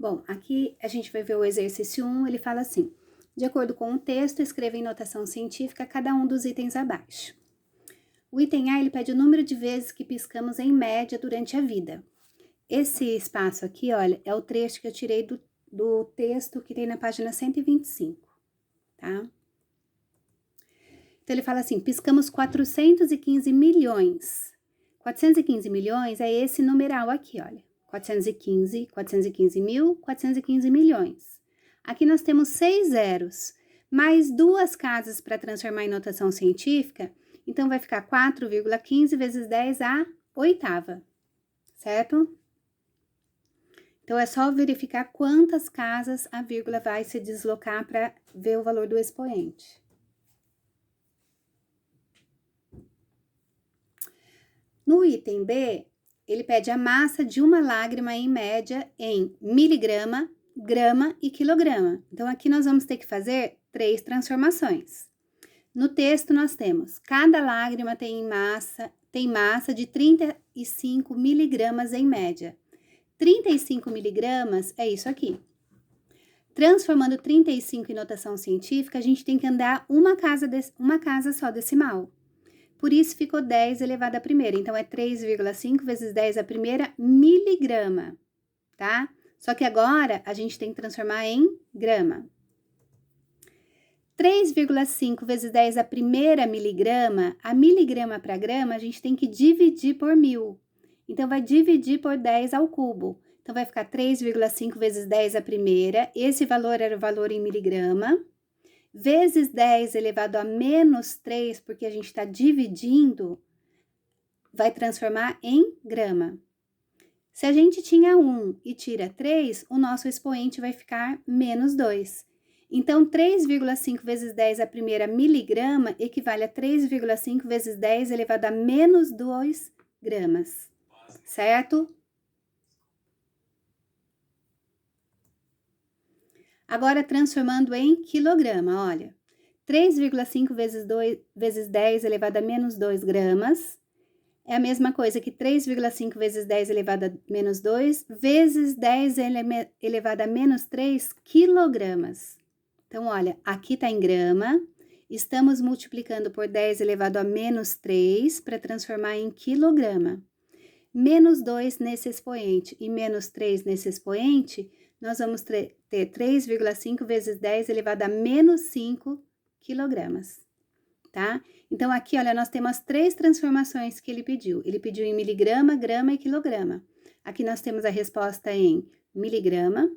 Bom, aqui a gente vai ver o exercício 1, ele fala assim: de acordo com o texto, escreva em notação científica cada um dos itens abaixo. O item A, ele pede o número de vezes que piscamos em média durante a vida. Esse espaço aqui, olha, é o trecho que eu tirei do texto que tem na página 125, tá? Então, ele fala assim, piscamos 415 milhões. 415 milhões é esse numeral aqui, olha. 415, 415 mil, 415 milhões. Aqui nós temos 6 zeros, mais 2 casas para transformar em notação científica, então vai ficar 4,15 vezes 10 à oitava, certo? Então, é só verificar quantas casas a vírgula vai se deslocar para ver o valor do expoente. No item B, ele pede a massa de uma lágrima em média em miligrama, grama e quilograma. Então, aqui nós vamos ter que fazer 3 transformações. No texto, nós temos, cada lágrima tem massa de 35 miligramas em média. 35 miligramas é isso aqui. Transformando 35 em notação científica, a gente tem que andar uma casa só decimal. Por isso, ficou 10 elevado à primeira. Então, é 3,5 vezes 10 à primeira miligrama, tá? Só que agora, a gente tem que transformar em grama. 3,5 vezes 10 à primeira miligrama, a miligrama para grama, a gente tem que dividir por 1000. Então, vai dividir por 10 ao cubo. Então, vai ficar 3,5 vezes 10 à primeira. Esse valor era o valor em miligrama. Vezes 10 elevado a menos 3, porque a gente está dividindo, vai transformar em grama. Se a gente tinha 1 e tira 3, o nosso expoente vai ficar menos 2. Então, 3,5 vezes 10 à primeira miligrama equivale a 3,5 vezes 10 elevado a menos 2 gramas, certo? Agora, transformando em quilograma, olha. 3,5 vezes 10 elevado a menos 2 gramas é a mesma coisa que 3,5 vezes 10 elevado a menos 2 vezes 10 elevado a menos 3 quilogramas. Então, olha, aqui está em grama, estamos multiplicando por 10 elevado a menos 3 para transformar em quilograma. Menos 2 nesse expoente e menos 3 nesse expoente, nós vamos ter 3,5 vezes 10 elevado a menos 5 quilogramas, tá? Então, aqui, olha, nós temos as 3 transformações que ele pediu. Ele pediu em miligrama, grama e quilograma. Aqui nós temos a resposta em miligrama,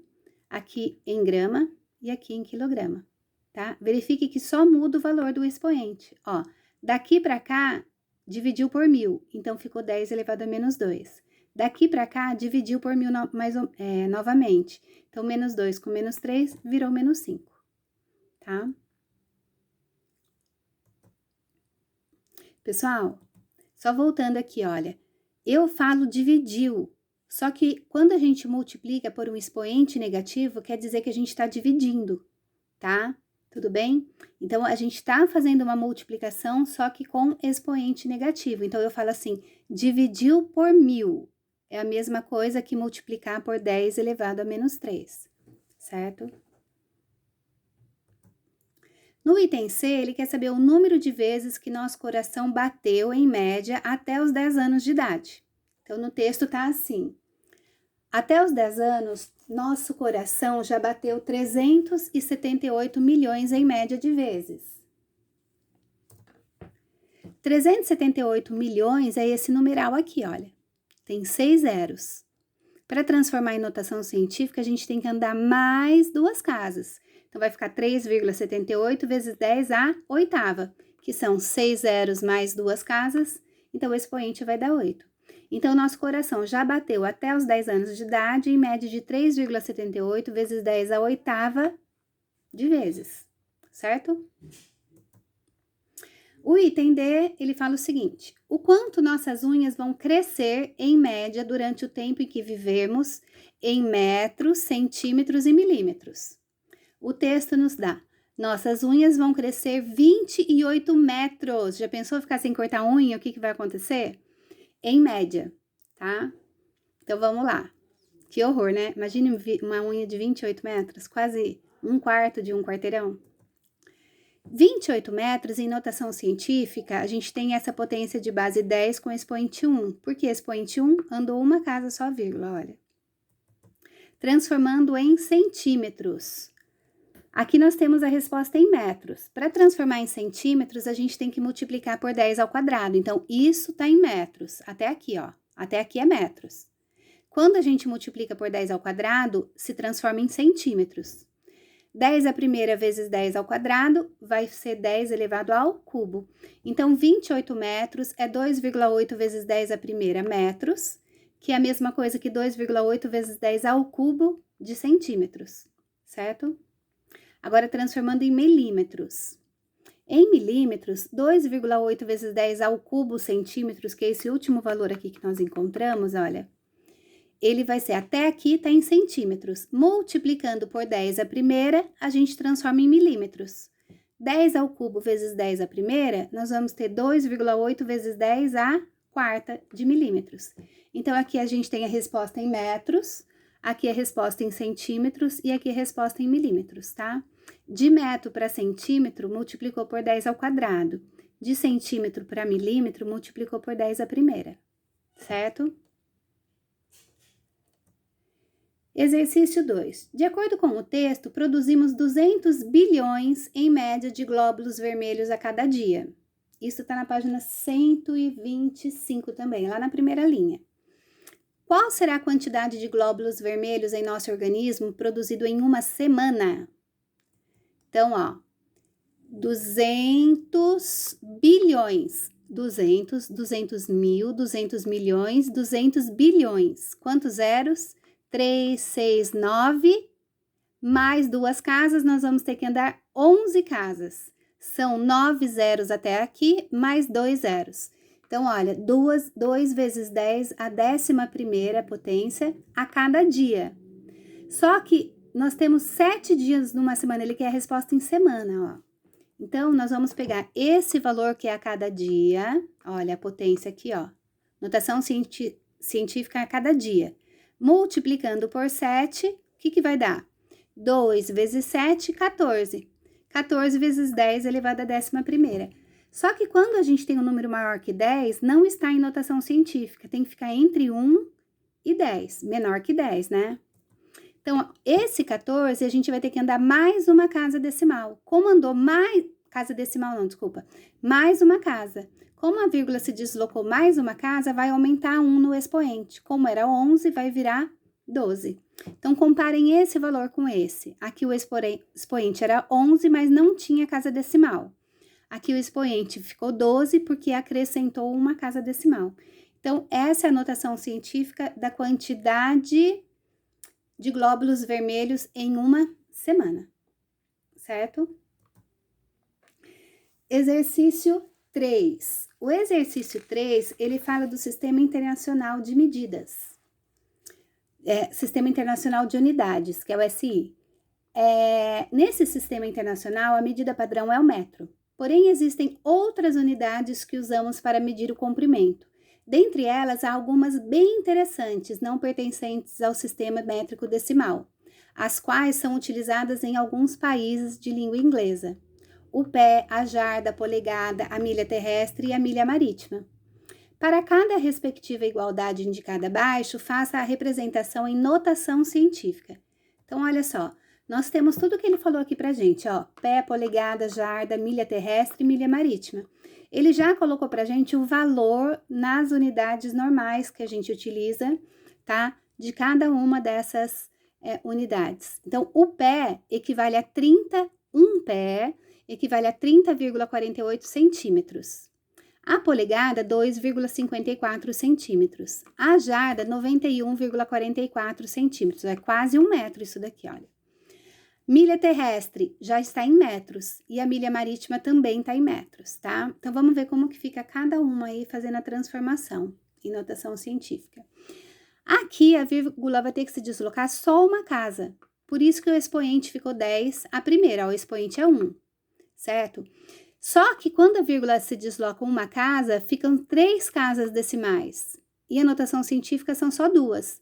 aqui em grama e aqui em quilograma, tá? Verifique que só muda o valor do expoente. Ó, daqui para cá, dividiu por 1000, então ficou 10 elevado a menos 2. Daqui para cá, dividiu por 1000 novamente. Então, menos 2 com menos 3 virou menos 5, tá? Pessoal, só voltando aqui, olha. Eu falo dividiu, só que quando a gente multiplica por um expoente negativo, quer dizer que a gente está dividindo, tá? Tudo bem? Então, a gente está fazendo uma multiplicação, só que com expoente negativo. Então, eu falo assim, dividiu por 1000. É a mesma coisa que multiplicar por 10 elevado a menos 3, certo? No item C, ele quer saber o número de vezes que nosso coração bateu, em média, até os 10 anos de idade. Então, no texto tá assim. Até os 10 anos, nosso coração já bateu 378 milhões em média de vezes. 378 milhões é esse numeral aqui, olha. Tem 6 zeros. Para transformar em notação científica, a gente tem que andar mais 2 casas. Então, vai ficar 3,78 vezes 10 à oitava, que são 6 zeros mais 2 casas. Então, o expoente vai dar 8. Então, nosso coração já bateu até os 10 anos de idade, em média de 3,78 vezes 10 à oitava de vezes, certo? O item D, ele fala o seguinte: o quanto nossas unhas vão crescer, em média, durante o tempo em que vivemos, em metros, centímetros e milímetros. O texto nos dá: nossas unhas vão crescer 28 metros. Já pensou ficar sem cortar unha? O que vai acontecer? Em média, tá? Então, vamos lá. Que horror, né? Imagine uma unha de 28 metros, quase um quarto de um quarteirão. 28 metros, em notação científica, a gente tem essa potência de base 10 com expoente 1. Por que expoente 1? Andou uma casa só, vírgula, olha. Transformando em centímetros. Aqui nós temos a resposta em metros. Para transformar em centímetros, a gente tem que multiplicar por 10 ao quadrado. Então, isso está em metros. Até aqui, ó. Até aqui é metros. Quando a gente multiplica por 10 ao quadrado, se transforma em centímetros. 10 à primeira vezes 10 ao quadrado vai ser 10 elevado ao cubo. Então, 28 metros é 2,8 vezes 10 à primeira metros, que é a mesma coisa que 2,8 vezes 10 ao cubo de centímetros, certo? Agora, transformando em milímetros. Em milímetros, 2,8 vezes 10 ao cubo centímetros, que é esse último valor aqui que nós encontramos, olha, ele vai ser até aqui, tá em centímetros. Multiplicando por 10 a primeira, a gente transforma em milímetros. 10 ao cubo vezes 10 a primeira, nós vamos ter 2,8 vezes 10 a quarta de milímetros. Então, aqui a gente tem a resposta em metros, aqui a resposta em centímetros e aqui a resposta em milímetros, tá? De metro para centímetro, multiplicou por 10 ao quadrado. De centímetro para milímetro, multiplicou por 10 a primeira, certo? Exercício 2. De acordo com o texto, produzimos 200 bilhões em média de glóbulos vermelhos a cada dia. Isso está na página 125 também, lá na primeira linha. Qual será a quantidade de glóbulos vermelhos em nosso organismo produzido em uma semana? Então, ó, 200 bilhões. 200 mil, 200 milhões, 200 bilhões. Quantos zeros? 3, 6, 9, mais 2 casas, nós vamos ter que andar 11 casas. São 9 zeros até aqui, mais 2 zeros. Então, olha, 2 vezes 10 a 11ª potência a cada dia. Só que nós temos 7 dias numa semana, ele quer a resposta em semana, ó. Então, nós vamos pegar esse valor que é a cada dia, olha a potência aqui, ó. Notação científica a cada dia. Multiplicando por 7, o que vai dar? 2 vezes 7, 14. 14 vezes 10 elevado à 11ª. Só que quando a gente tem um número maior que 10, não está em notação científica. Tem que ficar entre 1 e 10. Menor que 10, né? Então, esse 14, a gente vai ter que andar mais uma casa decimal. Como andou mais... Casa decimal não, desculpa. Mais uma casa. Como a vírgula se deslocou mais uma casa, vai aumentar 1 no expoente. Como era 11, vai virar 12. Então, comparem esse valor com esse. Aqui o expoente era 11, mas não tinha casa decimal. Aqui o expoente ficou 12 porque acrescentou uma casa decimal. Então, essa é a notação científica da quantidade de glóbulos vermelhos em uma semana, certo? Exercício 3. O exercício 3, ele fala do Sistema Internacional de Medidas. Sistema Internacional de Unidades, que é o SI. Nesse sistema internacional, a medida padrão é o metro. Porém, existem outras unidades que usamos para medir o comprimento. Dentre elas, há algumas bem interessantes, não pertencentes ao sistema métrico decimal, as quais são utilizadas em alguns países de língua inglesa. O pé, a jarda, a polegada, a milha terrestre e a milha marítima. Para cada respectiva igualdade indicada abaixo, faça a representação em notação científica. Então, olha só, nós temos tudo o que ele falou aqui pra gente, ó, pé, polegada, jarda, milha terrestre e milha marítima. Ele já colocou pra gente o valor nas unidades normais que a gente utiliza, tá? De cada uma dessas unidades. Então, o pé equivale a 31 pé, equivale a 30,48 centímetros. A polegada, 2,54 centímetros. A jarda, 91,44 centímetros. É quase 1 metro isso daqui, olha. Milha terrestre já está em metros e a milha marítima também está em metros, tá? Então, vamos ver como que fica cada uma aí fazendo a transformação em notação científica. Aqui, a vírgula vai ter que se deslocar só uma casa. Por isso que o expoente ficou 10, a primeira, ó, o expoente é 1, certo? Só que quando a vírgula se desloca uma casa, ficam 3 casas decimais. E a notação científica são só 2.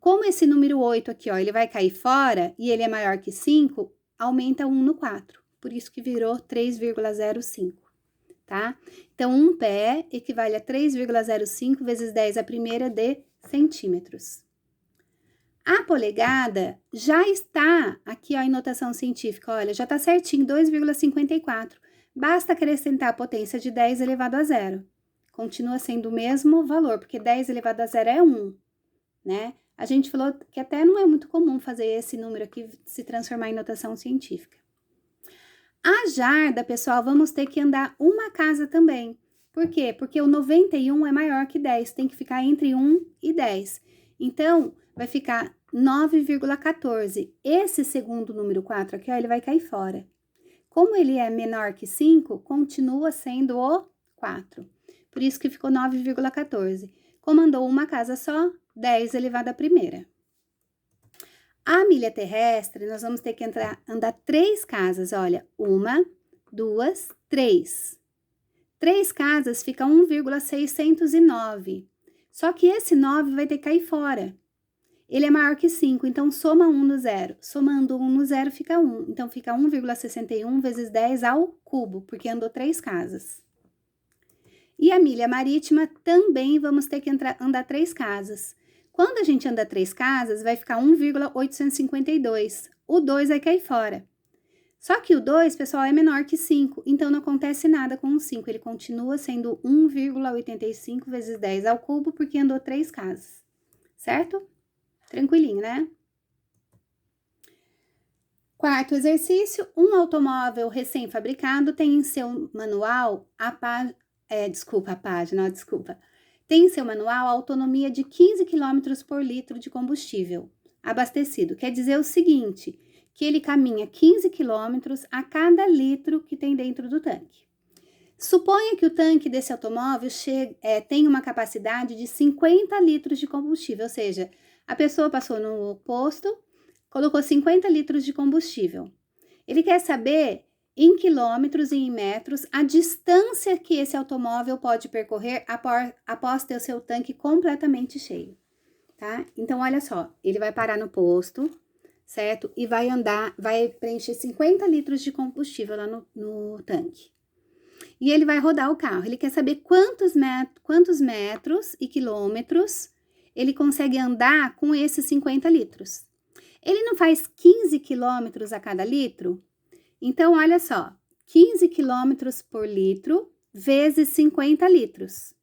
Como esse número 8 aqui, ó, ele vai cair fora e ele é maior que 5, aumenta 1 no 4. Por isso que virou 3,05, tá? Então, 1 pé equivale a 3,05 vezes 10 a primeira de centímetros. A polegada já está aqui, ó, em notação científica, olha, já tá certinho, 2,54. Basta acrescentar a potência de 10 elevado a 0. Continua sendo o mesmo valor, porque 10 elevado a 0 é 1, né? A gente falou que até não é muito comum fazer esse número aqui se transformar em notação científica. A jarda, pessoal, vamos ter que andar uma casa também. Por quê? Porque o 91 é maior que 10, tem que ficar entre 1 e 10. Então, vai ficar 9,14. Esse segundo número 4 aqui, ó, ele vai cair fora. Como ele é menor que 5, continua sendo o 4. Por isso que ficou 9,14. Como andou uma casa só, 10 elevado à primeira. A milha terrestre, nós vamos ter que andar 3 casas, olha, 1, 2, 3. 3 casas fica 1,609. Só que esse 9 vai ter que cair fora. Ele é maior que 5, então soma 1 no 0. Somando 1 no 0 fica 1. Então, fica 1,61 vezes 10 ao cubo, porque andou 3 casas. E a milha marítima também vamos ter que andar 3 casas. Quando a gente anda 3 casas, vai ficar 1,852. O 2 vai cair fora. Só que o 2, pessoal, é menor que 5, então não acontece nada com o 5. Ele continua sendo 1,85 vezes 10 ao cubo, porque andou 3 casas. Certo? Tranquilinho, né? Quarto exercício, um automóvel recém-fabricado tem em seu manual tem em seu manual a autonomia de 15 km por litro de combustível abastecido. Quer dizer o seguinte, que ele caminha 15 km a cada litro que tem dentro do tanque. Suponha que o tanque desse automóvel tem uma capacidade de 50 litros de combustível, ou seja, a pessoa passou no posto, colocou 50 litros de combustível. Ele quer saber, em quilômetros e em metros, a distância que esse automóvel pode percorrer após ter o seu tanque completamente cheio, tá? Então, olha só, ele vai parar no posto, certo? E vai preencher 50 litros de combustível lá no tanque. E ele vai rodar o carro. Ele quer saber quantos metros e quilômetros ele consegue andar com esses 50 litros. Ele não faz 15 quilômetros a cada litro? Então, olha só, 15 quilômetros por litro vezes 50 litros,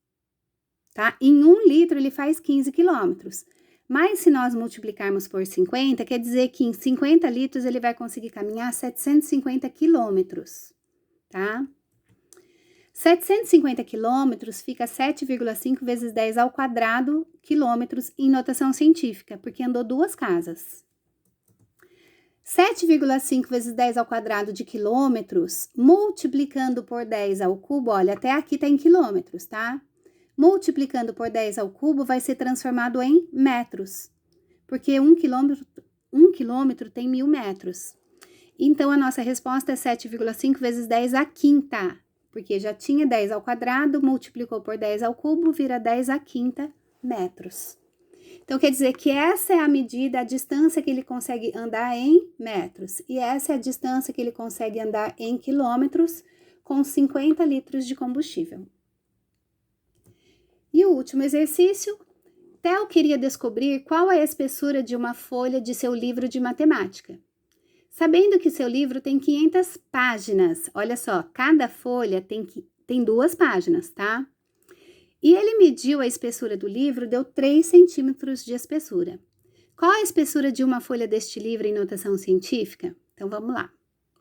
tá? Em 1 litro, ele faz 15 quilômetros. Mas, se nós multiplicarmos por 50, quer dizer que em 50 litros ele vai conseguir caminhar 750 quilômetros, tá? 750 quilômetros fica 7,5 vezes 10 ao quadrado quilômetros em notação científica, porque andou 2 casas. 7,5 vezes 10 ao quadrado de quilômetros, multiplicando por 10 ao cubo, olha, até aqui tá em quilômetros, tá? Multiplicando por 10 ao cubo vai ser transformado em metros, porque 1 quilômetro tem 1000 metros. Então, a nossa resposta é 7,5 vezes 10 à quinta, porque já tinha 10 ao quadrado, multiplicou por 10 ao cubo, vira 10 à quinta metros. Então, quer dizer que essa é a medida, a distância que ele consegue andar em metros. E essa é a distância que ele consegue andar em quilômetros com 50 litros de combustível. E o último exercício, Theo queria descobrir qual é a espessura de uma folha de seu livro de matemática. Sabendo que seu livro tem 500 páginas, olha só, cada folha tem 2 páginas, tá? E ele mediu a espessura do livro, deu 3 centímetros de espessura. Qual a espessura de uma folha deste livro em notação científica? Então, vamos lá.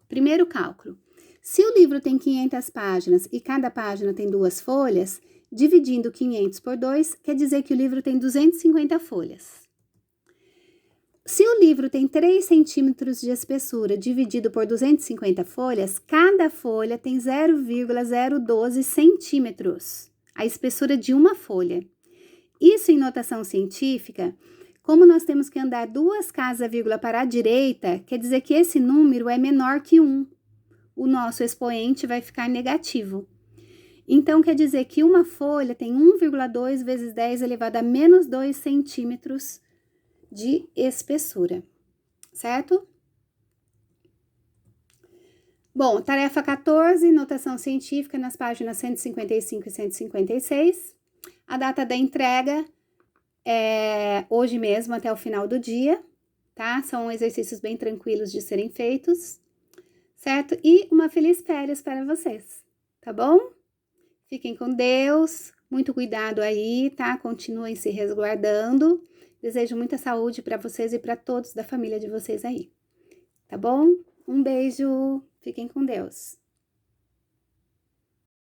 Primeiro cálculo. Se o livro tem 500 páginas e cada página tem 2 folhas, dividindo 500 por 2, quer dizer que o livro tem 250 folhas. Se o livro tem 3 centímetros de espessura dividido por 250 folhas, cada folha tem 0,012 centímetros, a espessura de uma folha. Isso em notação científica, como nós temos que andar 2 casas a vírgula para a direita, quer dizer que esse número é menor que 1. O nosso expoente vai ficar negativo. Então, quer dizer que uma folha tem 1,2 vezes 10 elevado a menos 2 centímetros de espessura, certo? Bom, tarefa 14, notação científica nas páginas 155 e 156. A data da entrega é hoje mesmo, até o final do dia, tá? São exercícios bem tranquilos de serem feitos, certo? E uma feliz férias para vocês, tá bom? Fiquem com Deus, muito cuidado aí, tá? Continuem se resguardando. Desejo muita saúde para vocês e para todos da família de vocês aí, tá bom? Um beijo, fiquem com Deus.